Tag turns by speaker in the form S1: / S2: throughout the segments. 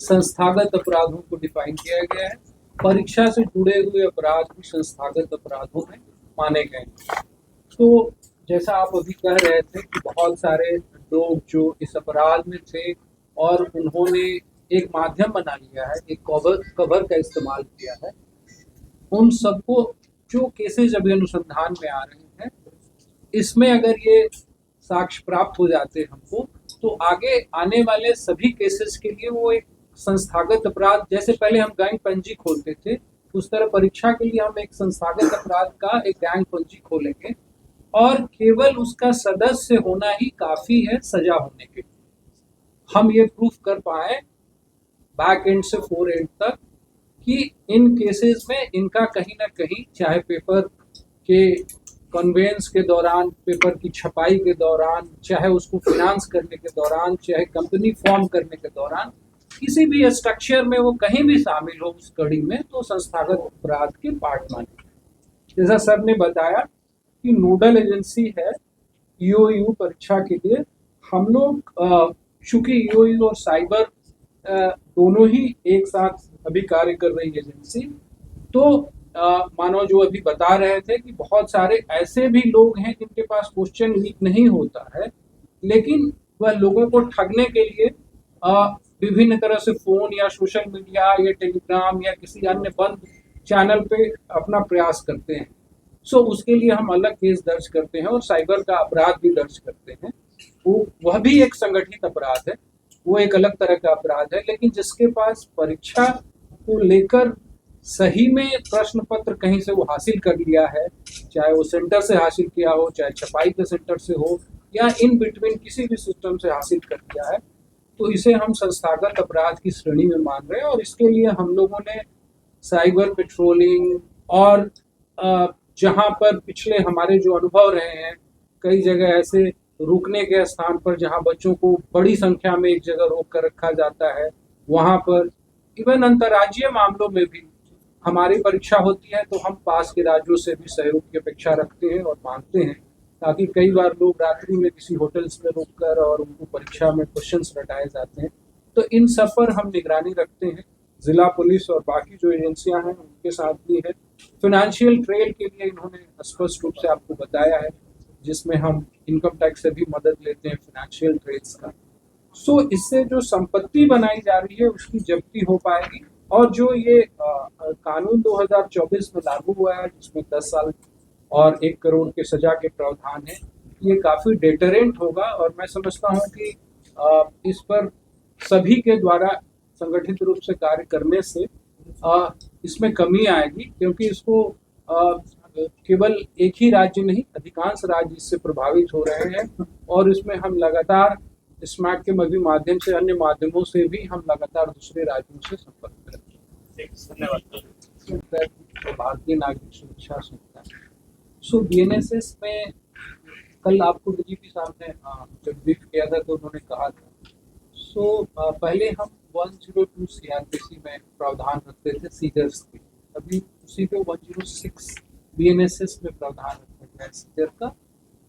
S1: संस्थागत अपराधों को डिफाइन किया गया है। परीक्षा से जुड़े हुए अपराध भी संस्थागत अपराधों में माने गए। तो जैसा आप अभी कह रहे थे कि बहुत सारे लोग जो इस अपराध में थे और उन्होंने एक माध्यम बना लिया है, एक कवर का इस्तेमाल किया है, उन सबको जो केसेस अभी अनुसंधान में आ रहे हैं, इसमें अगर ये साक्ष्य प्राप्त हो जाते हमको, तो आगे आने वाले सभी केसेस के लिए वो एक संस्थागत अपराध, जैसे पहले हम गैंग पंजी खोलते थे, उस तरह परीक्षा के लिए हम एक संस्थागत अपराध का एक गैंग पंजी खोलेंगे और केवल उसका सदस्य होना ही काफी है सजा होने के लिए। हम ये प्रूफ कर पाए बैक एंड से फोर एंड तक कि इन केसेस में इनका कहीं ना कहीं, चाहे पेपर के कन्वेंस के दौरान, पेपर की छपाई के दौरान, चाहे उसको फाइनेंस करने के दौरान, चाहे कंपनी फॉर्म करने के दौरान, किसी भी स्ट्रक्चर में वो कहीं भी शामिल हो उस कड़ी में, तो संस्थागत अपराध के पार्ट माने। जैसा सर ने बताया कि नोडल एजेंसी है ईओयू परीक्षा के लिए। हम लोग चूंकि ईओयू और साइबर दोनों ही एक साथ अभी कार्य कर रही एजेंसी, तो मानो जो अभी बता रहे थे कि बहुत सारे ऐसे भी लोग हैं जिनके पास क्वेश्चन लीक नहीं होता है, लेकिन वह लोगों को ठगने के लिए विभिन्न तरह से फोन या सोशल मीडिया या टेलीग्राम या किसी अन्य बंद चैनल पे अपना प्रयास करते हैं। सो उसके लिए हम अलग केस दर्ज करते हैं और साइबर का अपराध भी दर्ज करते हैं। वह भी एक संगठित अपराध है, वो एक अलग तरह का अपराध है। लेकिन जिसके पास परीक्षा को लेकर सही में प्रश्न पत्र कहीं से वो हासिल कर लिया है, चाहे वो सेंटर से हासिल किया हो, चाहे छपाई के सेंटर से हो, या इन बिटवीन किसी भी सिस्टम से हासिल कर लिया है, तो इसे हम संस्थागत अपराध की श्रेणी में मान रहे हैं। और इसके लिए हम लोगों ने साइबर पेट्रोलिंग और जहां पर पिछले हमारे जो अनुभव रहे हैं, कई जगह ऐसे रुकने के स्थान पर जहां बच्चों को बड़ी संख्या में एक जगह रोक कर रखा जाता है, वहां पर इवन अंतर्राज्यीय मामलों में भी हमारी परीक्षा होती है, तो हम पास के राज्यों से भी सहयोग की अपेक्षा रखते हैं और मांगते हैं, ताकि कई बार लोग रात्रि में किसी होटल्स में रुककर और उनको परीक्षा में क्वेश्चंस रटाए जाते हैं। तो इन सब पर हम निगरानी रखते हैं। जिला पुलिस और बाकी जो एजेंसियां हैं उनके साथ भी है। फाइनेंशियल ट्रेल के लिए इन्होंने स्पष्ट रूप से आपको बताया है, जिसमें हम इनकम टैक्स से भी मदद लेते हैं फाइनेंशियल ट्रेल्स का। सो इससे जो संपत्ति बनाई जा रही है उसकी जब्ती हो पाएगी। और जो ये कानून 2024 में लागू हुआ है, जिसमें 10 साल और 1 करोड़ के सजा के प्रावधान है, ये काफी डेटरेंट होगा। और मैं समझता हूँ कि इस पर सभी के द्वारा संगठित रूप से कार्य करने से इसमें कमी आएगी, क्योंकि इसको केवल एक ही राज्य नहीं, अधिकांश राज्य इससे प्रभावित हो रहे हैं। और इसमें हम लगातार स्मैक के माध्यम से, अन्य माध्यमों से भी हम लगातार दूसरे राज्यों से संपर्क करते हैं। भारतीय नागरिक सुरक्षा संस्था। सो बीएनएसएस में कल आपको डीजीपी साहब ने जब ब्रीफ किया था तो उन्होंने कहा था, पहले हम 102 सीआरपीसी में प्रावधान रखते थे सीजर्स के, अभी उसी को 106 बीएनएसएस में प्रावधान रखा गया है सीजर का।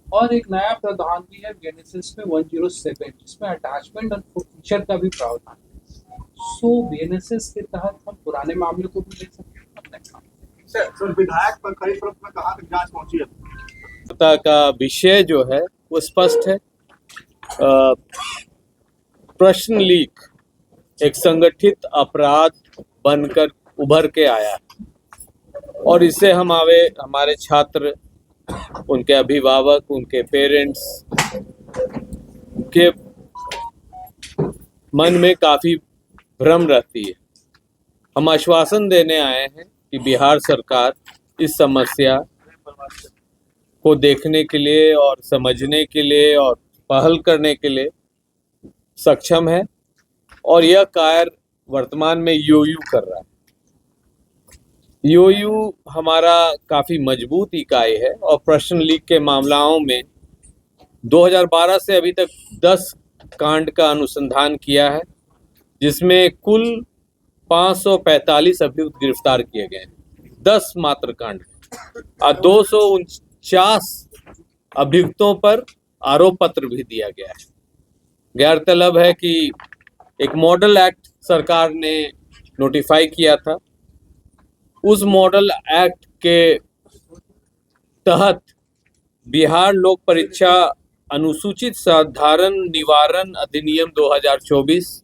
S1: और एक नया प्रावधान भी है बीएनएसएस में 107, जिसमें अटैचमेंट और फीचर का भी प्रावधान है। बीएनएसएस के तहत हम पुराने मामले को भी ले सकते हैं।
S2: सर, विधायक पर कई स्वरूप में कहा कि जांच पहुंची
S3: है का विषय जो है वो स्पष्ट है। प्रश्न लीक एक संगठित अपराध बनकर उभर के आया और इससे हमारे छात्र, उनके अभिभावक, उनके पेरेंट्स के मन में काफी भ्रम रहती है। हम आश्वासन देने आए हैं कि बिहार सरकार इस समस्या को देखने के लिए और समझने के लिए और पहल करने के लिए सक्षम है और यह कार्य वर्तमान में ईओयू कर रहा है। ईओयू हमारा काफी मजबूत इकाई है और प्रश्न लीक के मामलों में 2012 से अभी तक 10 कांड का अनुसंधान किया है, जिसमें कुल 545 अभियुक्त गिरफ्तार किए गए हैं 10 मात्र कांड और 249 अभियुक्तों पर आरोप पत्र भी दिया गया है। गौरतलब है कि एक मॉडल एक्ट सरकार ने नोटिफाई किया था। उस मॉडल एक्ट के तहत बिहार लोक परीक्षा अनुसूचित साधारण निवारण अधिनियम 2024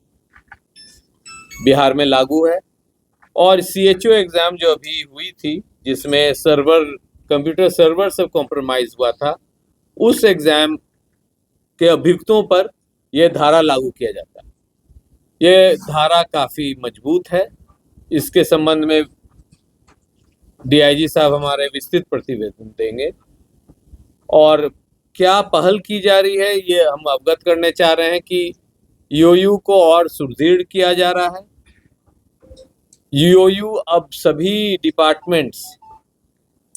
S3: बिहार में लागू है और CHO एग्जाम जो अभी हुई थी जिसमें कंप्यूटर सर्वर सब कॉम्प्रोमाइज हुआ था, उस एग्जाम के अभियुक्तों पर यह धारा लागू किया जाता है। यह धारा काफ़ी मजबूत है। इसके संबंध में DIG साहब हमारे विस्तृत प्रतिवेदन देंगे और क्या पहल की जा रही है ये हम अवगत करने चाह रहे हैं कि EOU को और सुदृढ़ किया जा रहा है। EOU अब सभी डिपार्टमेंट्स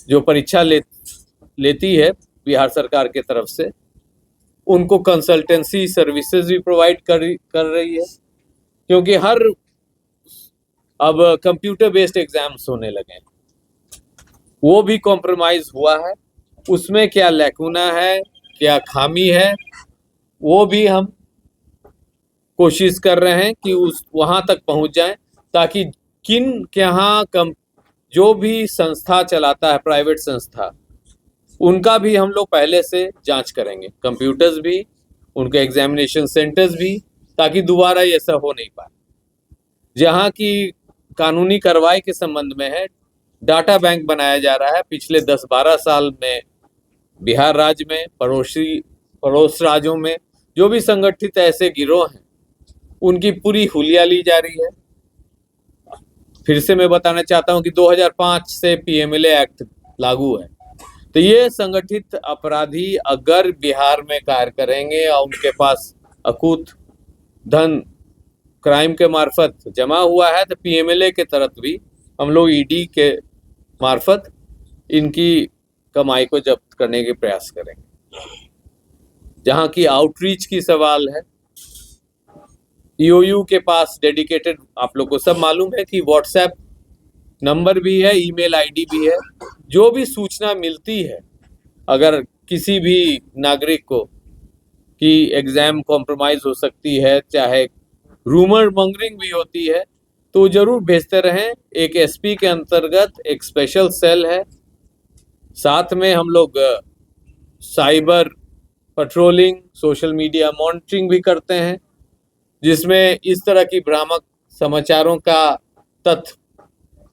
S3: जो परीक्षा लेती है बिहार सरकार के तरफ से, उनको कंसल्टेंसी सर्विसेज भी प्रोवाइड कर रही है, क्योंकि अब कंप्यूटर बेस्ड एग्जाम्स होने लगे हैं। वो भी कॉम्प्रोमाइज हुआ है। उसमें क्या लैकुना है, क्या खामी है, वो भी हम कोशिश कर रहे हैं कि वहां तक पहुंच जाएं, ताकि जो भी संस्था चलाता है, प्राइवेट संस्था, उनका भी हम लोग पहले से जांच करेंगे, कंप्यूटर्स भी, उनके एग्जामिनेशन सेंटर्स भी, ताकि दोबारा ये सब हो नहीं पाए। जहां की कानूनी कार्रवाई के संबंध में है, डाटा बैंक बनाया जा रहा है। पिछले 10-12 साल में बिहार राज्य में, पड़ोस राज्यों में जो भी संगठित ऐसे गिरोह हैं, उनकी पूरी हुलिया ली जा रही है। फिर से मैं बताना चाहता हूं कि 2005 से PMLA एक्ट लागू है। तो ये संगठित अपराधी अगर बिहार में कार्य करेंगे और उनके पास अकूत धन क्राइम के मार्फत जमा हुआ है, तो PMLA के तहत भी हम लोग ED के मार्फत इनकी कमाई को जब्त करने के प्रयास करेंगे। जहां की आउटरीच की सवाल है, EOU के पास डेडिकेटेड, आप लोग को सब मालूम है कि WhatsApp नंबर भी है, ईमेल ID भी है। जो भी सूचना मिलती है अगर किसी भी नागरिक को कि एग्जाम कॉम्प्रोमाइज हो सकती है, चाहे रूमर मॉन्गरिंग भी होती है, तो जरूर भेजते रहें। एक SP के अंतर्गत एक स्पेशल सेल है। साथ में हम लोग cyber patrolling, social media monitoring भी करते हैं, जिसमें इस तरह की भ्रामक समाचारों का तथ्य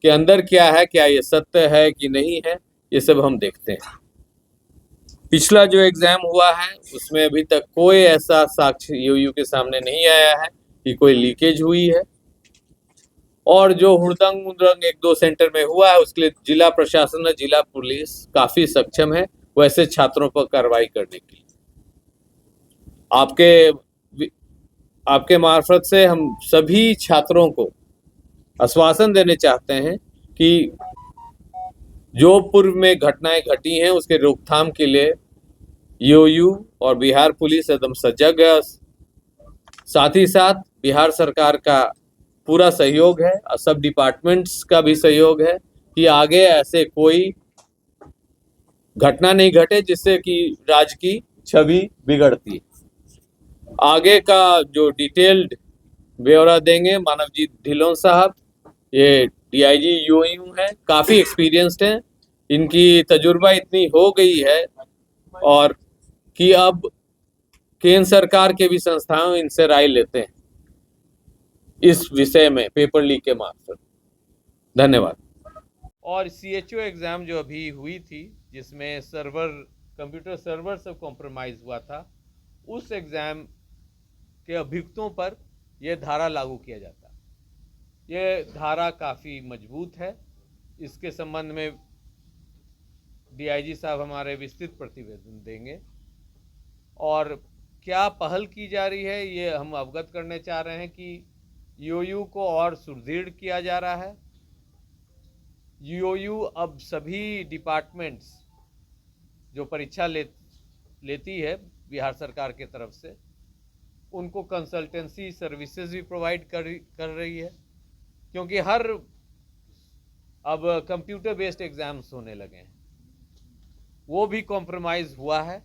S3: के अंदर क्या है, क्या ये सत्य है कि नहीं है, ये सब हम देखते हैं। पिछला जो एग्जाम हुआ है उसमें अभी तक कोई ऐसा साक्ष्य EOU के सामने नहीं आया है कि कोई लीकेज हुई है। और जो हुड़दंग मुदंग 1-2 सेंटर में हुआ है, उसके लिए जिला प्रशासन और जिला पुलिस काफी सक्षम है वैसे छात्रों पर कार्रवाई करने के लिए। आपके मार्फत से हम सभी छात्रों को आश्वासन देने चाहते हैं कि जो पूर्व में घटनाएं घटी हैं उसके रोकथाम के लिए EOU और बिहार पुलिस एकदम सजग है। साथ ही साथ बिहार सरकार का पूरा सहयोग है और सब डिपार्टमेंट्स का भी सहयोग है कि आगे ऐसे कोई घटना नहीं घटे जिससे कि राज्य की छवि बिगड़ती है। आगे का जो डिटेल्ड ब्यौरा देंगे मानवजीत ढिल्लों साहब। ये DIG EOU हैं, काफ़ी एक्सपीरियंस्ड हैं, इनकी तजुर्बा इतनी हो गई है और कि अब केंद्र सरकार के भी संस्थाओं इनसे राय लेते हैं इस विषय में पेपर लीक के मार्फत। धन्यवाद। और CHO एग्ज़ाम जो अभी हुई थी जिसमें कंप्यूटर सर्वर सब कॉम्प्रोमाइज़ हुआ था, उस एग्ज़ाम के अभियुक्तों पर यह धारा लागू किया जाता है। ये धारा काफ़ी मजबूत है। इसके संबंध में DIG साहब हमारे विस्तृत प्रतिवेदन देंगे और क्या पहल की जा रही है ये हम अवगत करने चाह रहे हैं कि EOU को और सुदृढ़ किया जा रहा है। EOU अब सभी डिपार्टमेंट्स जो परीक्षा लेती है बिहार सरकार के तरफ से, उनको कंसल्टेंसी सर्विसेज भी प्रोवाइड कर रही है, क्योंकि अब कंप्यूटर बेस्ड एग्जाम्स होने लगे हैं। वो भी कॉम्प्रोमाइज़ हुआ है।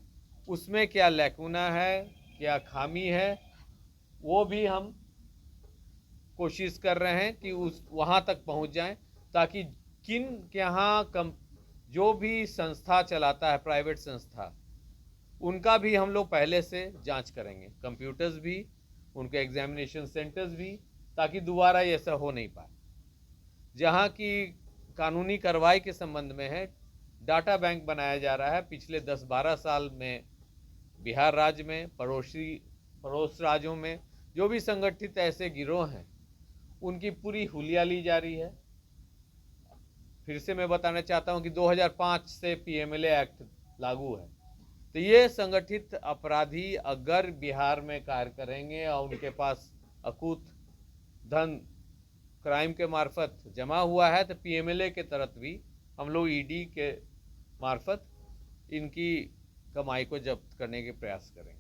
S3: उसमें क्या लैकुना है, क्या खामी है, वो भी हम कोशिश कर रहे हैं कि उस वहाँ तक पहुँच जाएं, ताकि किन के यहाँ जो भी संस्था चलाता है, प्राइवेट संस्था, उनका भी हम लोग पहले से जांच करेंगे, कंप्यूटर्स भी, उनके एग्जामिनेशन सेंटर्स भी, ताकि दोबारा ये ऐसा हो नहीं पाए। जहाँ की कानूनी कार्रवाई के संबंध में है, डाटा बैंक बनाया जा रहा है। पिछले 10-12 साल में बिहार राज्य में, पड़ोस राज्यों में जो भी संगठित ऐसे गिरोह हैं, उनकी पूरी हुलिया ली जा रही है। फिर से मैं बताना चाहता हूं कि 2005 से पीएमएलए एक्ट लागू है, तो ये संगठित अपराधी अगर बिहार में कार्य करेंगे और उनके पास अकूत धन क्राइम के मार्फत जमा हुआ है, तो पीएमएलए के तहत भी हम लोग ईडी के मार्फत इनकी कमाई को जब्त करने के प्रयास करेंगे।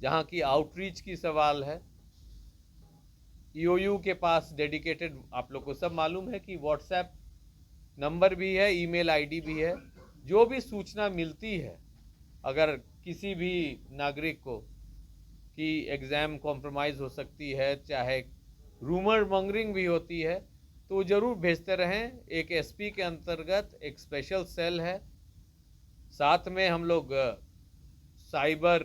S3: जहाँ की आउटरीच की सवाल है, ईओयू के पास डेडिकेटेड, आप लोग को सब मालूम है कि व्हाट्सएप नंबर भी है, ईमेल आईडी भी है। जो भी सूचना मिलती है, अगर किसी भी नागरिक को कि एग्ज़ाम कॉम्प्रोमाइज़ हो सकती है, चाहे रूमर मॉन्गरिंग भी होती है, तो ज़रूर भेजते रहें। एक एसपी के अंतर्गत एक स्पेशल सेल है, साथ में हम लोग cyber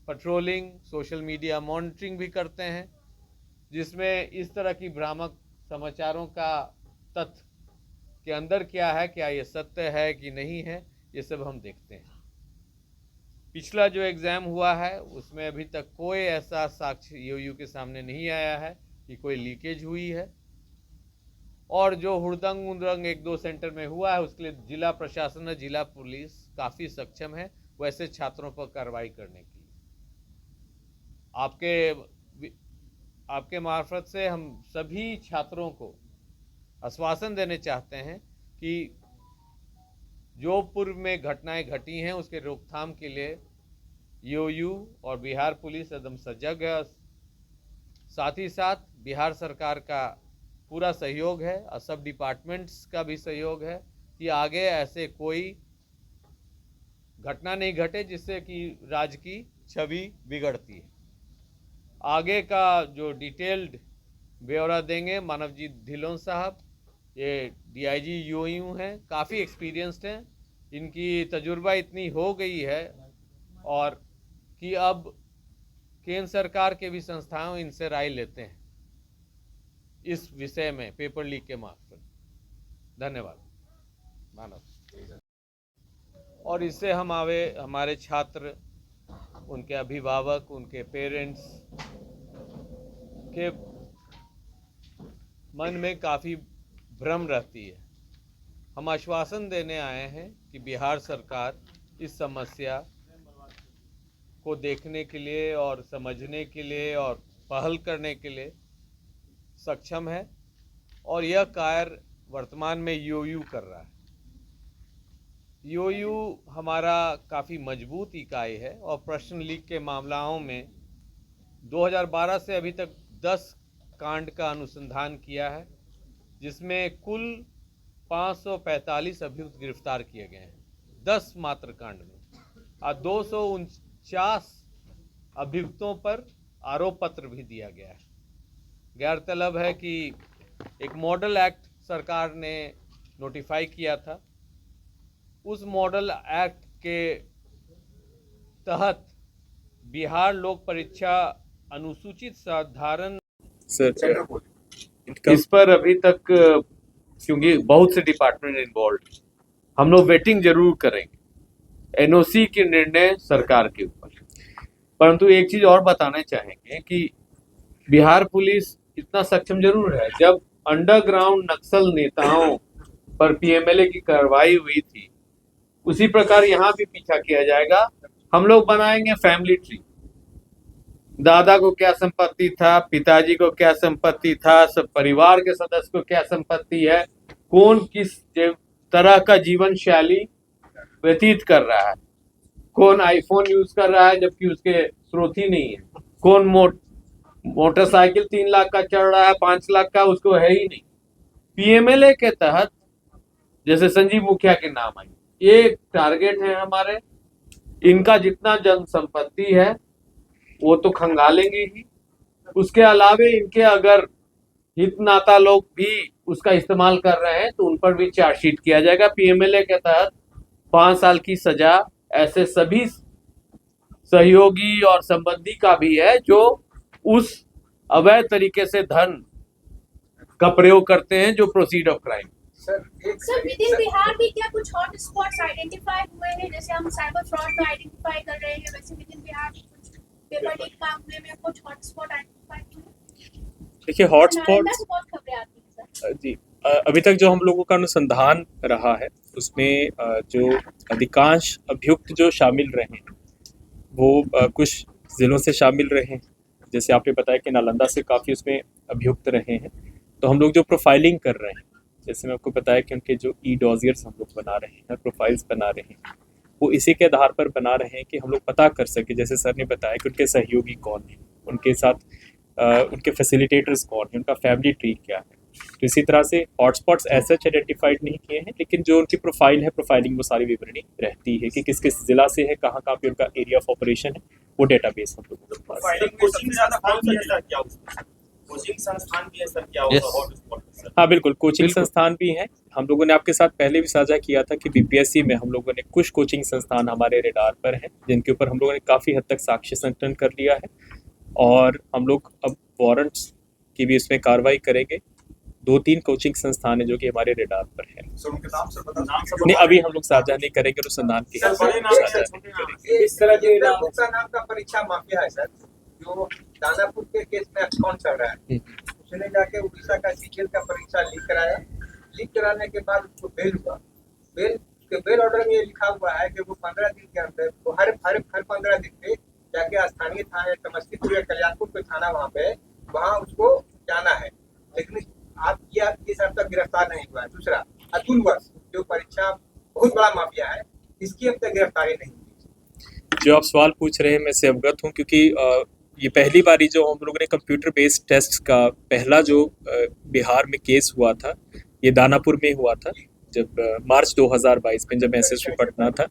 S3: patrolling, social media monitoring भी करते हैं, जिसमें इस तरह की भ्रामक समाचारों का तथ्य के अंदर क्या है, क्या ये सत्य है कि नहीं है, ये सब हम देखते हैं। पिछला जो एग्ज़ाम हुआ है उसमें अभी तक कोई ऐसा साक्ष्य ईओयू के सामने नहीं आया है कि कोई लीकेज हुई है, और जो हुड़दंग उदंग 1-2 सेंटर में हुआ है उसके लिए जिला प्रशासन और जिला पुलिस काफ़ी सक्षम है वैसे छात्रों पर कार्रवाई करने के लिए। आपके मार्फत से हम सभी छात्रों को आश्वासन देने चाहते हैं कि जो पूर्व में घटनाएं घटी हैं उसके रोकथाम के लिए ईओयू और बिहार पुलिस एकदम सजग है। साथ ही साथ बिहार सरकार का पूरा सहयोग है और सब डिपार्टमेंट्स का भी सहयोग है कि आगे ऐसे कोई घटना नहीं घटे जिससे कि राज्य की छवि बिगड़ती है। आगे का जो डिटेल्ड ब्यौरा देंगे मानवजीत ढिल्लों साहब, ये डीआईजी ईओयू हैं, काफ़ी एक्सपीरियंस्ड हैं, इनकी तजुर्बा इतनी हो गई है और कि अब केंद्र सरकार के भी संस्थाओं इनसे राय लेते हैं इस विषय में पेपर लीक के मार्फत। धन्यवाद मानव। और इससे हमारे छात्र, उनके अभिभावक, उनके पेरेंट्स के मन में काफ़ी भ्रम रहती है। हम आश्वासन देने आए हैं कि बिहार सरकार इस समस्या को देखने के लिए और समझने के लिए और पहल करने के लिए सक्षम है, और यह कार्य वर्तमान में ईओयू कर रहा है। ईओयू हमारा काफ़ी मजबूत इकाई है और प्रश्न लीक के मामलों में 2012 से अभी तक 10 कांड का अनुसंधान किया है, जिसमें कुल 545 अभियुक्त गिरफ्तार किए गए हैं 10 मात्र कांड में, और 249 अभियुक्तों पर आरोप पत्र भी दिया गया है। गौरतलब है कि एक मॉडल एक्ट सरकार ने नोटिफाई किया था। उस मॉडल एक्ट के तहत बिहार लोक परीक्षा अनुसूचित साधारण इस पर अभी तक, क्योंकि बहुत से डिपार्टमेंट इन्वॉल्व, हम लोग वेटिंग जरूर करेंगे एनओसी के निर्णय सरकार के ऊपर। परंतु एक चीज और बताना चाहेंगे कि बिहार पुलिस इतना सक्षम जरूर है, जब अंडरग्राउंड नक्सल नेताओं पर पीएमएलए की कार्रवाई हुई थी, उसी प्रकार यहाँ भी पीछा किया जाएगा। हम लोग बनाएंगे फैमिली ट्री, दादा को क्या संपत्ति था, पिताजी को क्या संपत्ति था, सब परिवार के सदस्य को क्या संपत्ति है, कौन किस तरह का जीवन शैली व्यतीत कर रहा है, कौन आईफोन यूज कर रहा है जबकि उसके स्रोत ही नहीं है, कौन मोटरसाइकिल 3 लाख का चढ़ रहा है, 5 लाख का उसको है ही नहीं। पीएमएलए के तहत जैसे संजीव मुखिया के नाम आई, ये टारगेट है हमारे। इनका जितना जन संपत्ति है वो तो खंगालेंगे ही, उसके अलावे इनके अगर हित नाता लोग भी उसका इस्तेमाल कर रहे हैं तो उन पर भी चार्जशीट किया जाएगा। पीएमएलए के तहत 5 साल की सजा ऐसे सभी सहयोगी और संबंधी का भी है जो उस अवैध तरीके से धन का प्रयोग करते हैं जो proceed of crime.
S4: Sir with in Bihar भी क्या कुछ हॉट स्पॉट्स आइडेंटिफाई हुए हैं? जैसे हम साइबर फ्रॉड में आइडेंटिफाई कर रहे हैं, वैसे विद इन बिहार भी कुछ पेपर लीक मामले में कुछ हॉट स्पॉट आइडेंटिफाई हुए हैं?
S5: देखिए हॉट
S4: नालंदा
S5: स्पॉट्स
S4: से बहुत खबरें आती हैं सर।
S5: जी अभी तक जो हम लोगों का अनुसंधान रहा है उसमें जो अधिकांश अभियुक्त जो शामिल रहे हैं वो कुछ ज़िलों से शामिल रहे हैं। जैसे आपने बताया कि नालंदा से काफ़ी उसमें अभियुक्त रहे हैं। तो हम लोग जो प्रोफाइलिंग कर रहे हैं, जैसे मैं आपको बताया कि उनके जो ई डॉजियर्स हम लोग बना रहे हैं, प्रोफाइल्स बना रहे हैं, वो इसी के आधार पर बना रहे हैं कि हम लोग पता कर सके, जैसे सर ने बताया कि उनके सहयोगी कौन हैं, उनके साथ उनके फैसिलिटेटर्स कौन हैं, उनका फैमिली ट्री क्या है। तो इसी तरह से हॉटस्पॉट्स ऐसे आइडेंटिफाइड नहीं किए हैं, लेकिन जो उनकी प्रोफाइल है, प्रोफाइलिंग वो सारी विवरणी रहती है कि किस किस जिला से है, कहाँ कहाँ पे उनका एरिया ऑफ ऑपरेशन है, वो डेटाबेस हम लोगों के पास है।
S2: कोचिंग ज़्यादा कौन सा है क्या उसमें? कोचिंग संस्थान भी है सर क्या
S3: Yes.
S2: होगा हॉटस्पॉट सर?
S5: हाँ बिल्कुल, कोचिंग
S3: बिल्कुल।
S5: संस्थान भी हैं। हम लोगों ने आपके साथ पहले भी साझा किया था कि बीपीएससी में हम लोगों ने कुछ कोचिंग संस्थान हमारे रेडार पर हैं, जिनके ऊपर हम लोगों ने काफ़ी हद तक साक्ष्य संकलन कर लिया है और हम लोग अब वारंट्स की भी इसमें कार्रवाई करेंगे। 2-3 कोचिंग संस्थान है जो कि हमारे रेडार पर है।
S2: सर उनके नाम से बता नाम से
S5: नहीं, अभी हम लोग साझा नहीं करेंगे, अनुसंधान की
S2: सर बड़े नाम
S5: साझा
S2: या
S5: नहीं
S2: छोटे नाम?
S5: करेंगे।
S6: इस तरह के गुप्ता नाम का परीक्षा माफिया है सर, जो दानापुर के केस में कौन चल रहा है। उसने जाके उड़ीसा का सीजीएल का परीक्षा लीक कराया। लीक कराने के बाद उसको बेल हुआ। बेल ऑर्डर में ये लिखा हुआ है कि वो 15 दिन के अंदर, तो हर 15 दिन पे जाके स्थानीय थाना समस्तीपुर या कल्याणपुर कोई थाना वहाँ उसको जाना है। लेकिन आप इस अब तक गिरफ्तार नहीं हुआ है। दूसरा अतुल वर्ष जो परीक्षा बहुत बड़ा माफिया है, इसकी अब तक गिरफ्तारी नहीं हुई।
S5: जो आप सवाल पूछ रहे हैं मैं से अवगत हूँ, क्योंकि ये पहली बारी जो हम लोगों ने कंप्यूटर बेस्ड टेस्ट का पहला जो बिहार में केस हुआ था, ये दानापुर में हुआ था। जब मार्च 2022 में जब एसएसबी पटना था,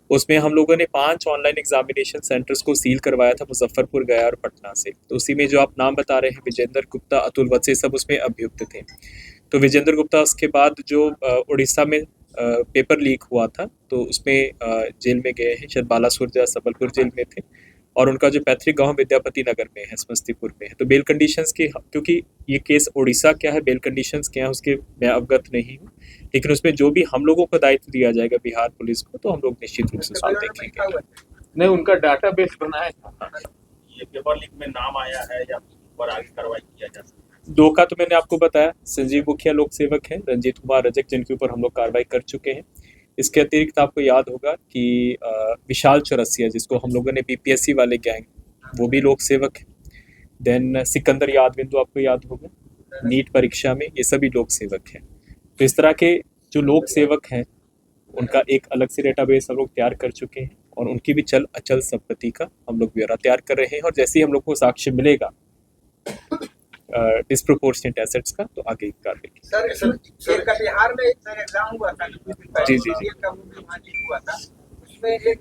S5: उसमें हम लोगों ने 5 ऑनलाइन एग्जामिनेशन सेंटर्स को सील करवाया था, मुजफ्फरपुर, गया और पटना से। तो उसी में जो आप नाम बता रहे हैं, विजेंद्र गुप्ता, अतुल वत्स, सब उसमें अभियुक्त थे। तो विजेंद्र गुप्ता उसके बाद जो उड़ीसा में पेपर लीक हुआ था, तो उसमें जेल में गए हैं, शायद बालासुर या सबलपुर जेल में थे, और उनका जो पैतृक गांव विद्यापति नगर में है, समस्तीपुर में है। तो बेल कंडीशंस की, क्योंकि ये केस उड़ीसा क्या है, बेल कंडीशंस क्या है उसके मैं अवगत नहीं हूँ, लेकिन उसमें जो भी हम लोगों को दायित्व दिया जाएगा बिहार पुलिस को, तो हम लोग निश्चित रूप से उसको देखेंगे।
S3: नहीं, उनका डाटाबेस बनाया था।
S2: ये पेपर लीक में नाम आया है या पर आगे कार्रवाई किया जा सकता है?
S5: 2 का तो मैंने आपको बताया, संजीव मुखिया लोक सेवक हैं, रंजीत कुमार रजक, जिनके ऊपर हम लोग कार्रवाई कर चुके हैं। इसके अतिरिक्त आपको याद होगा कि विशाल चौरसिया, जिसको हम लोगों ने बीपीएससी वाले गैंग, वो भी लोक सेवक है। देन सिकंदर यादविंदु आपको याद होगा, नीट परीक्षा में, ये सभी लोक सेवक हैं। तो इस तरह के जो लोक सेवक हैं उनका एक अलग से डेटाबेस हम लोग तैयार कर चुके हैं, और उनकी भी चल अचल संपत्ति का हम लोग ब्यौरा तैयार कर रहे हैं। और जैसे ही हम लोग को साक्ष्य मिलेगा डिस्प्रोपोर्शनेट एसेट्स का, तो आगे की कार्रवाई की।
S6: सर का बिहार में एक सर एग्जाम हुआ था,
S5: जी।
S6: CGL का वो भी वहाँ लीक हुआ था। उसमें एक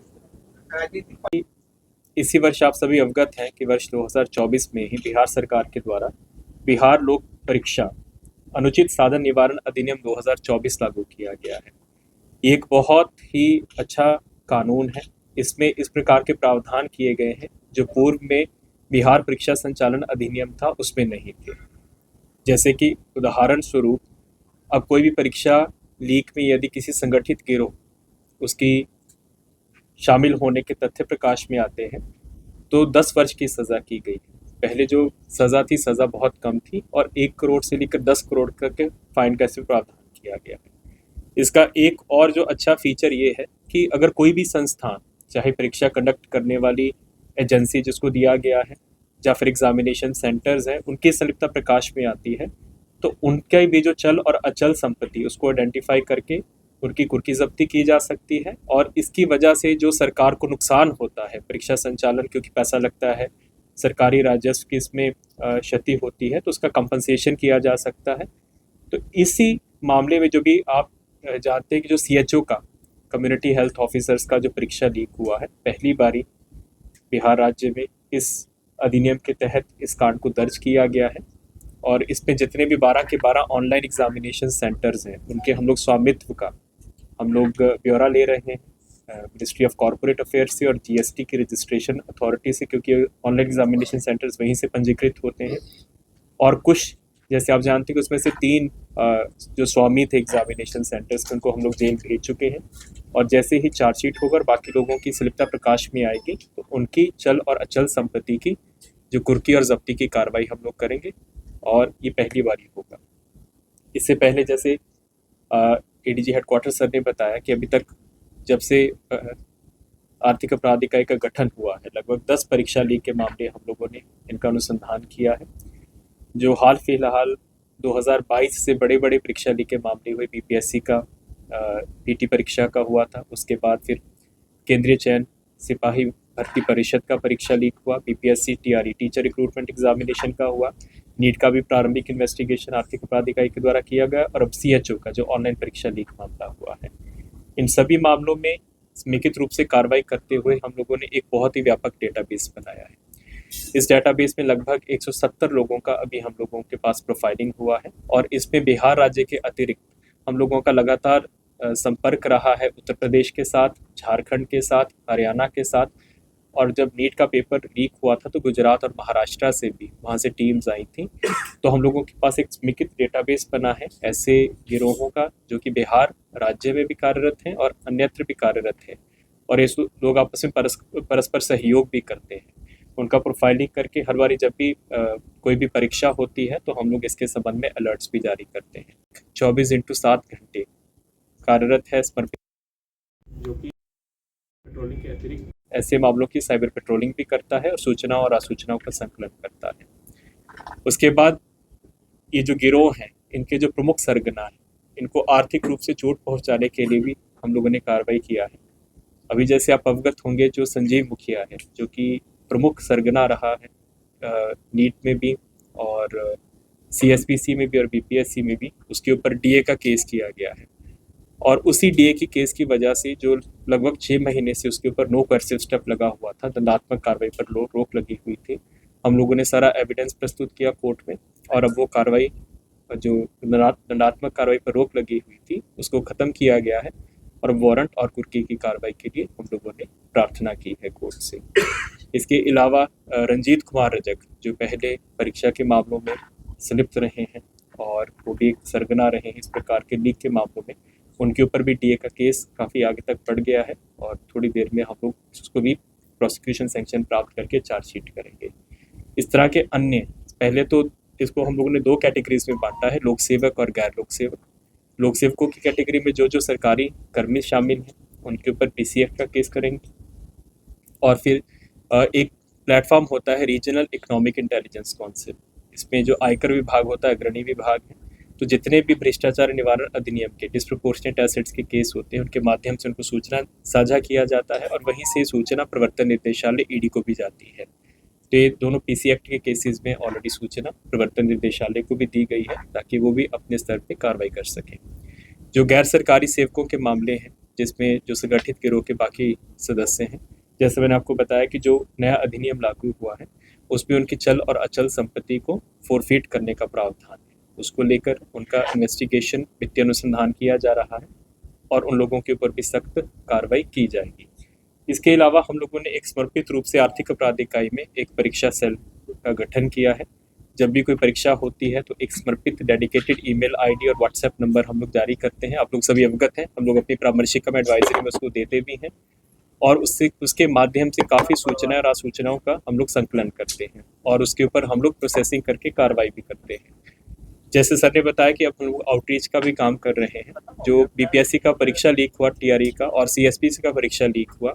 S6: राजनीतिक
S5: इसी वर्ष आप सभी अवगत हैं कि वर्ष 2024 में ही बिहार सरकार के द्वारा बिहार लोक परीक्षा अनुचित साधन निवारण अधिनियम 2024 लागू किया गया है। ये एक बहुत ही अच्छा कानून है। इसमें इस प्रकार के प्रावधान किए गए हैं जो पूर्व में बिहार परीक्षा संचालन अधिनियम था उसमें नहीं थे। जैसे कि उदाहरण स्वरूप, अब कोई भी परीक्षा लीक में यदि किसी संगठित गिरोह उसकी शामिल होने के तथ्य प्रकाश में आते हैं, तो 10 वर्ष की सज़ा की गई। पहले जो सज़ा थी, सज़ा बहुत कम थी, और 1 करोड़ से लेकर 10 करोड़ तक फाइन का इसमें प्रावधान किया गया है। इसका एक और जो अच्छा फीचर ये है कि अगर कोई भी संस्थान, चाहे परीक्षा कंडक्ट करने वाली एजेंसी जिसको दिया गया है, या फिर एग्जामिनेशन सेंटर्स हैं, उनकी संलिप्तता प्रकाश में आती है, तो उनके भी जो चल और अचल संपत्ति उसको आइडेंटिफाई करके उनकी कुर्की जब्ती की जा सकती है। और इसकी वजह से जो सरकार को नुकसान होता है परीक्षा संचालन, क्योंकि पैसा लगता है, सरकारी राजस्व की इसमें क्षति होती है, तो उसका कंपनसेशन किया जा सकता है। तो इसी मामले में जो भी आप जानते हैं कि जो CHO का, कम्युनिटी हेल्थ ऑफिसर्स का जो परीक्षा लीक हुआ है, पहली बारी बिहार राज्य में इस अधिनियम के तहत इस कांड को दर्ज किया गया है और इसमें जितने भी 12 के 12 ऑनलाइन एग्जामिनेशन सेंटर्स हैं उनके हम लोग स्वामित्व का हम लोग ब्यौरा ले रहे हैं मिनिस्ट्री ऑफ कॉर्पोरेट अफेयर्स से और जीएसटी की रजिस्ट्रेशन अथॉरिटी से, क्योंकि ऑनलाइन एग्जामिनेशन सेंटर्स वहीं से पंजीकृत होते हैं। और कुछ जैसे आप जानते हैं कि उसमें से 3 जो स्वामी थे एग्जामिनेशन सेंटर्स के, उनको हम लोग जेल भेज चुके हैं और जैसे ही चार्जशीट होगा और बाकी लोगों की स्लिप्ता प्रकाश में आएगी तो उनकी चल और अचल संपत्ति की जो कुर्की और जब्ती की कार्रवाई हम लोग करेंगे और ये पहली बार ही होगा। इससे पहले जैसे एडीजी हेडक्वार्टर सर ने बताया कि अभी तक जब से आर्थिक अपराध इकाई का गठन हुआ है लगभग 10 परीक्षा लीक के मामले हम लोगों ने इनका अनुसंधान किया है। जो हाल फिलहाल 2022 से बड़े बड़े परीक्षा लीक के मामले हुए, बीपीएससी का पीटी परीक्षा का हुआ था, उसके बाद फिर केंद्रीय चयन सिपाही भर्ती परिषद का परीक्षा लीक हुआ, BPSC TRE teacher recruitment examination का हुआ, नीट का भी प्रारंभिक इन्वेस्टिगेशन आर्थिक अपराध इकाई के द्वारा किया गया और अब सीएचओ का जो ऑनलाइन परीक्षा लीक मामला हुआ है। इन सभी मामलों में समेकित रूप से कार्रवाई करते हुए हम लोगों ने एक बहुत ही व्यापक डेटाबेस बनाया है। इस डेटाबेस में लगभग 170 लोगों का अभी हम लोगों के पास प्रोफाइलिंग हुआ है और इसमें बिहार राज्य के अतिरिक्त हम लोगों का लगातार संपर्क रहा है उत्तर प्रदेश के साथ, झारखंड के साथ, हरियाणा के साथ, और जब नीट का पेपर लीक हुआ था तो गुजरात और महाराष्ट्र से भी वहाँ से टीम्स आई थी। तो हम लोगों के पास एक समेकित डेटाबेस बना है ऐसे गिरोहों का जो कि बिहार राज्य में भी कार्यरत हैं और अन्यत्र भी कार्यरत हैं और ये लोग आपस में परस्पर सहयोग भी करते हैं। उनका प्रोफाइलिंग करके हर बारी जब भी कोई भी परीक्षा होती है तो हम लोग इसके संबंध में अलर्ट्स भी जारी करते हैं। 24/7 घंटे कार्यरत है समर्पित, जो कि पेट्रोलिंग के अतिरिक्त ऐसे मामलों की साइबर पेट्रोलिंग भी करता है और सूचनाओं और आसूचनाओं का संकलन करता है। उसके बाद ये जो गिरोह हैं इनके जो प्रमुख सरगना हैं इनको आर्थिक रूप से चोट पहुंचाने के लिए भी हम लोगों ने कार्रवाई किया है। अभी जैसे आप अवगत होंगे जो संजीव मुखिया है जो कि प्रमुख सरगना रहा है नीट में भी और सीएसपीसी में भी और बीपीएससी में भी, उसके ऊपर डीए का केस किया गया है और उसी डीए की केस की वजह से जो लगभग 6 महीने से उसके ऊपर नो कर्सिव स्टेप लगा हुआ था, दंडात्मक कार्रवाई पर रोक लगी हुई थी, हम लोगों ने सारा एविडेंस प्रस्तुत किया कोर्ट में और अब वो कार्रवाई जो दंडात्मक कार्रवाई पर रोक लगी हुई थी उसको ख़त्म किया गया है और वारंट और कुर्की की कार्रवाई के लिए हम लोगों ने प्रार्थना की है कोर्ट से। इसके अलावा रंजीत कुमार रजक जो पहले परीक्षा के मामलों में संलिप्त रहे हैं और वो भी एक सरगना रहे हैं इस प्रकार के लीक के मामलों में, उनके ऊपर भी डीए का केस काफ़ी आगे तक बढ़ गया है और थोड़ी देर में हम लोग उसको भी प्रोसिक्यूशन सैंक्शन प्राप्त करके चार्जशीट करेंगे। इस तरह के अन्य, पहले तो इसको हम लोगों ने 2 कैटेगरीज में बांटा है, लोक सेवक और गैर लोक सेवक। लोक सेवकों की कैटेगरी में जो सरकारी कर्मी शामिल हैं उनके ऊपर पीसीएफ का केस करेंगे और फिर एक प्लेटफॉर्म होता है रीजनल इकोनॉमिक इंटेलिजेंस काउंसिल, इसमें जो आयकर विभाग होता है, अग्रणी विभाग है, तो जितने भी भ्रष्टाचार निवारण अधिनियम के डिस्प्रोपोर्शनेट एसेट्स के केस होते हैं उनके माध्यम से उनको सूचना साझा किया जाता है और वहीं से सूचना प्रवर्तन निर्देशालय ईडी को भी जाती है। तो ये दोनों पीसी एक्ट के केसेस में ऑलरेडी सूचना प्रवर्तन निर्देशालय को भी दी गई है ताकि वो भी अपने स्तर पे कार्रवाई कर सकें। जो गैर सरकारी सेवकों के मामले हैं जिसमें जो संगठित गिरोह के बाकी सदस्य हैं, जैसे मैंने आपको बताया कि जो नया अधिनियम लागू हुआ है उसमें उनकी चल और अचल संपत्ति को फोरफीट करने का प्रावधान है, उसको लेकर उनका इन्वेस्टिगेशन वित्तीय अनुसंधान किया जा रहा है और उन लोगों के ऊपर भी सख्त कार्रवाई की जाएगी। इसके अलावा हम लोगों ने एक समर्पित रूप से आर्थिक अपराध इकाई में एक परीक्षा सेल का गठन किया है। जब भी कोई परीक्षा होती है तो एक समर्पित डेडिकेटेड ईमेल आईडी और व्हाट्सएप नंबर हम लोग जारी करते हैं, आप लोग सभी अवगत हैं, हम लोग अपनी परामर्शिका में एडवाइजरी में उसको देते भी हैं और उसके माध्यम से काफ़ी सूचनाएं और आसूचनाओं का हम लोग संकलन करते हैं और उसके ऊपर हम लोग प्रोसेसिंग करके कार्रवाई भी करते हैं। जैसे सर ने बताया कि अब हम लोग आउटरीच का भी काम कर रहे हैं। जो बीपीएससी का परीक्षा लीक हुआ, टीआरई का और सीएसपीसी का परीक्षा लीक हुआ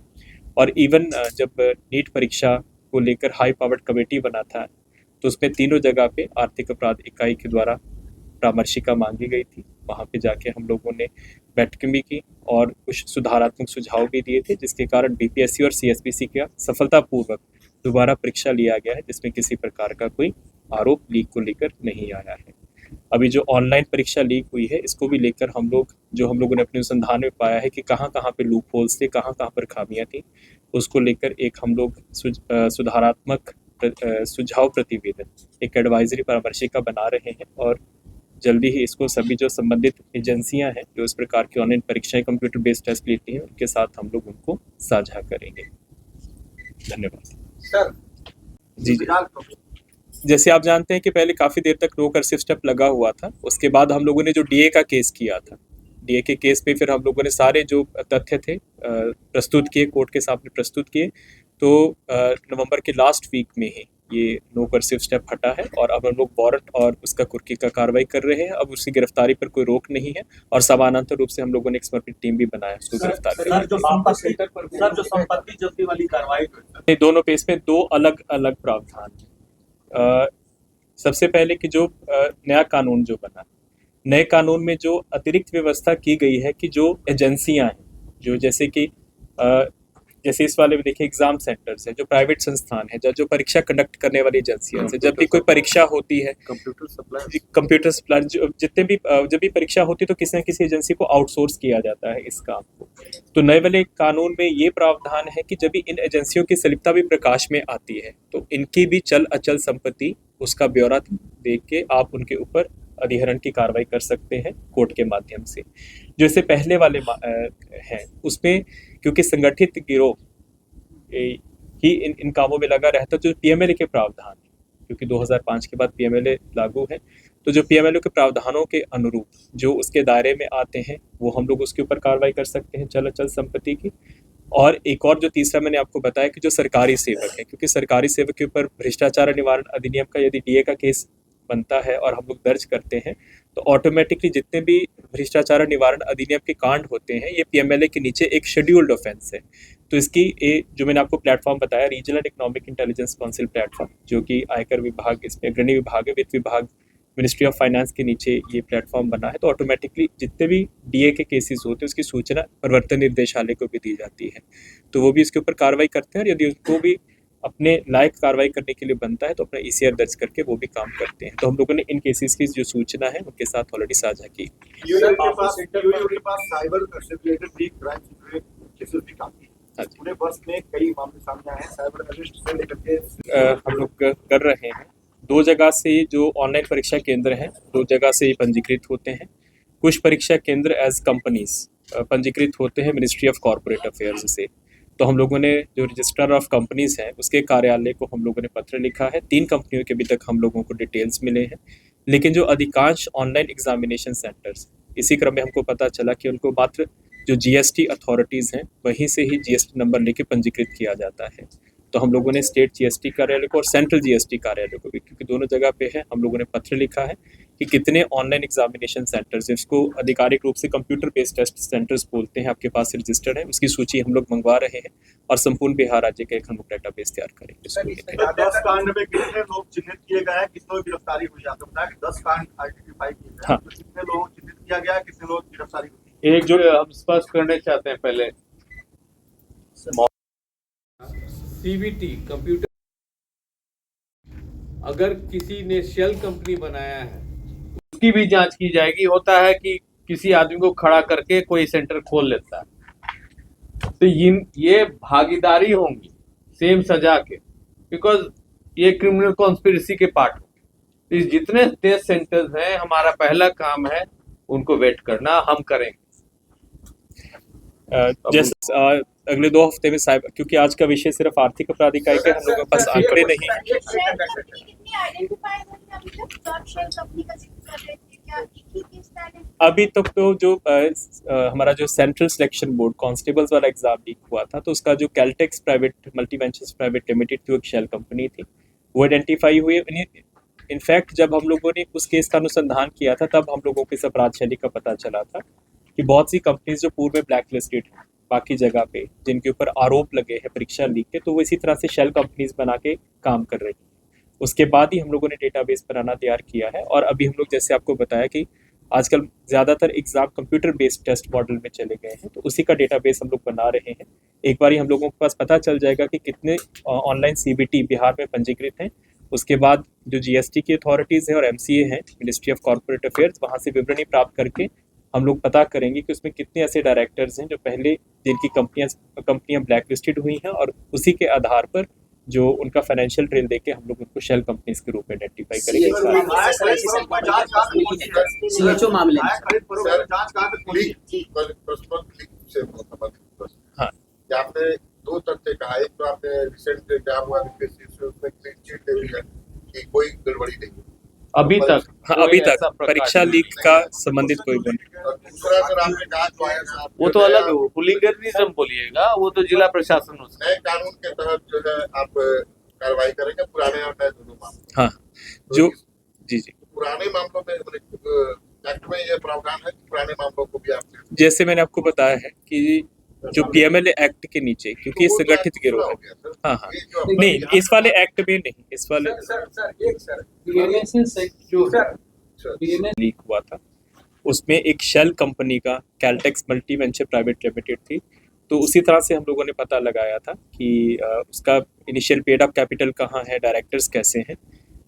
S5: और इवन जब नीट परीक्षा को लेकर हाई पावर्ड कमेटी बना था तो उसमें तीनों जगह पे आर्थिक अपराध इकाई के द्वारा परामर्शिका मांगी गई थी, वहाँ पे जाके हम लोगों ने बैठकें भी की और कुछ सुधारात्मक सुझाव भी दिए थे जिसके कारण बीपीएससी और सीएसपीसी का सफलतापूर्वक दोबारा परीक्षा लिया गया है जिसमें किसी प्रकार का कोई आरोप लीक को लेकर नहीं आया है। अभी जो ऑनलाइन परीक्षा लीक हुई है इसको भी लेकर हम लोगों ने अपने अनुसंधान में पाया है कि कहाँ पे लूप होल्स थे, कहाँ पर खामियां थी, उसको लेकर एक हम लोग सुधारात्मक सुझाव प्रतिवेदन एक एडवाइजरी परामर्शिका बना रहे हैं और जल्दी ही इसको सभी जो संबंधित एजेंसियां हैं जो इस प्रकार की ऑनलाइन परीक्षाएं कंप्यूटर बेस्ड टेस्ट लेती हैं उनके साथ हम लोग उनको साझा करेंगे। धन्यवाद।
S6: सर
S5: जी जी, जैसे आप जानते हैं कि पहले काफ़ी देर तक नो कर्सिव स्टेप लगा हुआ था, उसके बाद हम लोगों ने जो डीए का केस किया था, डीए के केस पे फिर हम लोगों ने सारे जो तथ्य थे प्रस्तुत किए, कोर्ट के सामने प्रस्तुत किए। तो नवंबर के लास्ट वीक में ही ये नो कर्सिव स्टेप हटा है और अब हम लोग वारंट और उसका कुर्की का कार्रवाई कर रहे हैं। अब उसकी गिरफ्तारी पर कोई रोक नहीं है और समानांतर रूप से हम लोगों ने एक समर्पित टीम भी बनाया उसको गिरफ्तार करने
S2: जो संपत्ति जब्ती वाली कार्रवाई
S5: के। दोनों केस में दो अलग अलग प्रावधान हैं। सबसे पहले कि जो नया कानून जो बना, नए कानून में जो अतिरिक्त व्यवस्था की गई है कि जो एजेंसियां हैं जो जैसे इस वाले में देखिए एग्जाम सेंटर्स है, जो प्राइवेट संस्थान है, जो परीक्षा कंडक्ट करने वाली एजेंसियां हैं, जब भी कोई परीक्षा होती है, कंप्यूटर सप्लाई जितने भी जब भी परीक्षा होती है तो किसी न किसी एजेंसी को आउटसोर्स किया जाता है इस काम को। तो नए वाले कानून में ये प्रावधान है कि जब भी इन एजेंसियों की सलिप्तता भी प्रकाश में आती है तो इनकी भी चल अचल संपत्ति उसका ब्यौरा देख के आप उनके ऊपर अधिहरण की कार्रवाई कर सकते हैं कोर्ट के माध्यम से। जो इससे पहले वाले हैं उसमें क्योंकि संगठित गिरोह ही इन कामों में लगा रहता, जो पीएमएलए के प्रावधान है, क्योंकि 2005 के बाद पीएमएलए लागू है, तो जो पीएमएलए के प्रावधानों के अनुरूप जो उसके दायरे में आते हैं वो हम लोग उसके ऊपर कार्रवाई कर सकते हैं चल अचल संपत्ति की। और एक और जो तीसरा मैंने आपको बताया कि जो सरकारी सेवक है, क्योंकि सरकारी सेवक के ऊपर भ्रष्टाचार निवारण अधिनियम का यदि डीए का केस बनता है और हम लोग दर्ज करते हैं तो ऑटोमेटिकली जितने भी भ्रष्टाचार निवारण अधिनियम के कांड होते हैं ये पीएमएलए के नीचे एक शेड्यूल्ड ऑफेंस है। तो इसकी जो मैंने आपको प्लेटफॉर्म बताया regional economic intelligence council platform, जो कि आयकर विभाग इसमें अग्रणी विभाग है, वित्त विभाग, मिनिस्ट्री ऑफ फाइनेंस के नीचे ये प्लेटफॉर्म बना है। तो ऑटोमेटिकली जितने भी डीए के केसेस होते हैं उसकी सूचना प्रवर्तन निर्देशालय को भी दी जाती है, तो वो भी इसके ऊपर कार्रवाई करते हैं और यदि उनको भी अपने लायक कार्रवाई करने के लिए बनता है तो अपना ईसीआर दर्ज करके वो भी काम करते हैं। तो हम लोगों ने इन केसेस की जो सूचना है उनके साथ ऑलरेडी साझा की।
S7: के पास साइबर से रिलेटेड भी क्राइम से केसेस भी काफी हैं। पूरे वर्ष में कई मामले सामने आए हैं साइबर अरेस्ट से लेकर के
S5: हम लोग कर रहे हैं। 2 जगह से जो ऑनलाइन परीक्षा केंद्र हैं 2 जगह से पंजीकृत होते हैं। कुछ परीक्षा केंद्र एज कंपनीज पंजीकृत होते हैं मिनिस्ट्री ऑफ कॉर्पोरेट अफेयर्स से। तो हम लोगों ने जो रजिस्ट्रार ऑफ कंपनीज हैं उसके कार्यालय को हम लोगों ने पत्र लिखा है। 3 कंपनियों के अभी तक हम लोगों को डिटेल्स मिले हैं, लेकिन जो अधिकांश ऑनलाइन एग्जामिनेशन सेंटर्स, इसी क्रम में हमको पता चला कि उनको मात्र जो जीएसटी अथॉरिटीज़ हैं वहीं से ही जीएसटी नंबर लेके पंजीकृत किया जाता है। तो हम लोगों ने स्टेट जीएसटी कार्यालय को और सेंट्रल जीएसटी कार्यालय को भी, क्योंकि दोनों जगह पे है, हम लोगों ने पत्र लिखा है कि कितने ऑनलाइन एग्जामिनेशन सेंटर्स, इसको आधिकारिक रूप से कंप्यूटर बेस्ड टेस्ट सेंटर्स बोलते हैं, आपके पास रजिस्टर्ड है, उसकी सूची हम लोग मंगवा रहे हैं और संपूर्ण बिहार राज्य का एक हम लोग डेटाबेस तैयार करेंगे।
S7: 10 कांड में कितने लोग चिन्हित किए गए हैं, कितनों की गिरफ्तारी हुई? आपको बताया कि 10 कांड आइडेंटिफाई किए गए हैं, तो कितने लोगों को चिन्हित किया गया, कितने लोग गिरफ्तारी हुई?
S3: एक जो हम स्पष्ट करने चाहते हैं पहले, सीबीटी कंप्यूटर अगर किसी ने शेल कंपनी बनाया है उसकी भी जांच की जाएगी। होता है कि किसी आदमी को खड़ा करके कोई सेंटर खोल लेता है, तो ये भागीदारी होंगी सेम सजा के, बिकॉज ये क्रिमिनल कॉन्स्पिरेसी के पार्ट होंगे। इस जितने टेस्ट सेंटर्स हैं हमारा पहला काम है उनको वेट करना, हम करेंगे।
S5: जैसे अगले 2 हफ्ते में साइबर, क्योंकि आज का विषय सिर्फ आर्थिक अपराध इकाई का, हम लोगों के पास आंकड़े नहीं है। अभी तक तो जो हमारा जो सेंट्रल सिलेक्शन बोर्ड कांस्टेबल्स वाला एग्जाम लीक हुआ था तो उसका जो Caltex private multi ventures private limited थी, एक शेल कंपनी थी, वो आइडेंटिफाई हुई। इनफैक्ट जब हम लोगों ने उस केस का अनुसंधान किया था तब हम लोगों को इस अपराध शैली का पता चला था कि बहुत सी कंपनीज जो पूर्व में ब्लैक लिस्टेड हैं बाकी जगह पे, जिनके ऊपर आरोप लगे हैं परीक्षा लीक के, तो वो इसी तरह से शेल कंपनीज बना के काम कर रही हैं। उसके बाद ही हम लोगों ने डेटाबेस बनाना तैयार किया है और अभी हम लोग जैसे आपको बताया कि आजकल ज़्यादातर exam computer based test model में चले गए हैं, तो उसी का डेटाबेस हम लोग बना रहे हैं। एक बार ही हम लोगों के पास पता चल जाएगा कि कितने ऑनलाइन सीबीटी बिहार में पंजीकृत हैं, उसके बाद जो जीएसटी की अथॉरिटीज़ हैं और एमसीए हैं, मिनिस्ट्री ऑफ कॉर्पोरेट अफेयर्स, वहाँ से विवरणी प्राप्त करके हम लोग पता करेंगे कि उसमें कितने ऐसे डायरेक्टर्स हैं जो पहले जिनकी कंपनियां ब्लैक लिस्टेड हुई हैं और उसी के आधार पर जो उनका फाइनेंशियल ट्रेल देके हम लोग उनको शेल कंपनीज के रूप में आइडेंटिफाई करेंगे।
S8: सीएचओ मामले में
S7: जांच कहाँ तक पहुंची?
S5: हाँ।
S7: आपने दो तथ्य कहा, एक तो आपने रिसेंट एग्जाम हुआ उसमें क्लीन चिट दे दिया कि कोई गड़बड़ी नहीं,
S3: अभी तक
S5: हाँ,
S3: कोई
S5: अभी
S3: ऐसा
S5: तक
S3: प्रकार
S5: परीक्षा
S3: नहीं।
S5: लीक का संबंधित कोई गुण नहीं।
S7: और दूसरा सर आपने कहा जो है आप
S3: वो तो अलग है, वो हुलिगनिज्म बोलिएगा, वो तो जिला प्रशासन हो सकता है।
S7: नए कानून के तहत जो है आप कार्रवाई करेंगे, पुराने और नए दोनों मामलों।
S5: हाँ, जो जी जी
S7: पुराने मामलों में एक्ट में ये प्रावधान है कि पुराने मामलों को भी आप
S5: जैसे मैंने आपको बताया है कि जो पीएमएलए एक्ट के नीचे, क्योंकि ये संगठित गिरोह है। हाँ हाँ, नहीं इस वाले एक्ट में नहीं, इस वाले
S1: बीएनएस एक्ट जो है, बीएनएस
S5: लीक हुआ था उसमें एक शेल कंपनी का Caltex multi venture private limited थी, तो उसी तरह से हम लोगों ने पता लगाया था कि उसका इनिशियल पेड अप कैपिटल कहाँ है, डायरेक्टर्स कैसे हैं,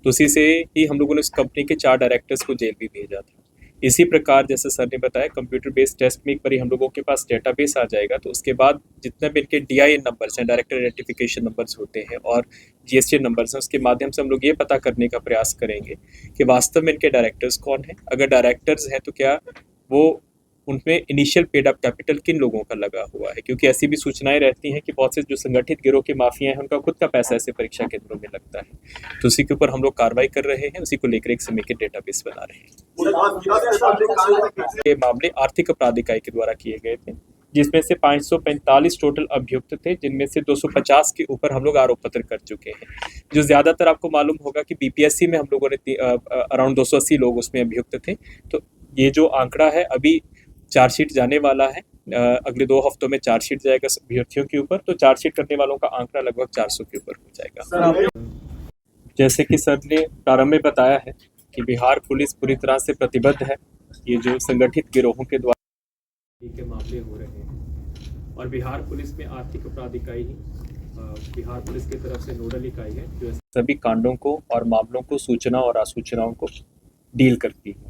S5: तो उसी से ही हम लोगों ने उस कंपनी के 4 डायरेक्टर्स को जेल भी भेजा था। इसी प्रकार जैसे सर ने बताया, कंप्यूटर बेस्ड टेस्ट में एक बार हम लोगों के पास डेटाबेस आ जाएगा, तो उसके बाद जितने भी इनके DIN नंबर्स हैं, डायरेक्टर आइडेंटिफिकेशन नंबर्स होते हैं, और GST नंबर्स हैं, उसके माध्यम से हम लोग ये पता करने का प्रयास करेंगे कि वास्तव में इनके डायरेक्टर्स कौन हैं। अगर डायरेक्टर्स हैं तो क्या वो उनमें इनिशियल पेड अप कैपिटल किन लोगों का लगा हुआ है, क्योंकि ऐसी भी सूचनाएं रहती हैं कि बहुत से जो संगठित गिरोह के माफिया हैं उनका खुद का पैसा ऐसे परीक्षा केंद्रों में लगता है। तो उसी के ऊपर हम लोग कार्रवाई कर रहे हैं, उसी को लेकर एक समेकित डेटाबेस बना रहे हैं। ये मामले आर्थिक अपराध इकाई के द्वारा किए गए थे, जिसमें से 545 टोटल अभियुक्त थे, जिनमें से 250 के ऊपर हम लोग आरोप पत्र कर चुके हैं। जो ज़्यादातर आपको मालूम होगा कि BPSC में हम लोगों ने अराउंड 280 लोग उसमें अभियुक्त थे। तो ये जो आंकड़ा है, अभी चार्जशीट जाने वाला है, अगले 2 हफ्तों में चार्जशीट जाएगा अभ्यर्थियों के ऊपर, तो चार्जशीट करने वालों का आंकड़ा लगभग 400 के ऊपर हो जाएगा। जैसे कि सर ने प्रारंभ में बताया है कि बिहार पुलिस पूरी तरह से प्रतिबद्ध है ये जो संगठित गिरोहों के द्वारा के मामले हो रहे हैं, और बिहार पुलिस में आर्थिक अपराध इकाई ही बिहार पुलिस की तरफ से नोडल इकाई है जो सभी कांडों को और मामलों को, सूचना और आसूचनाओं को डील करती है।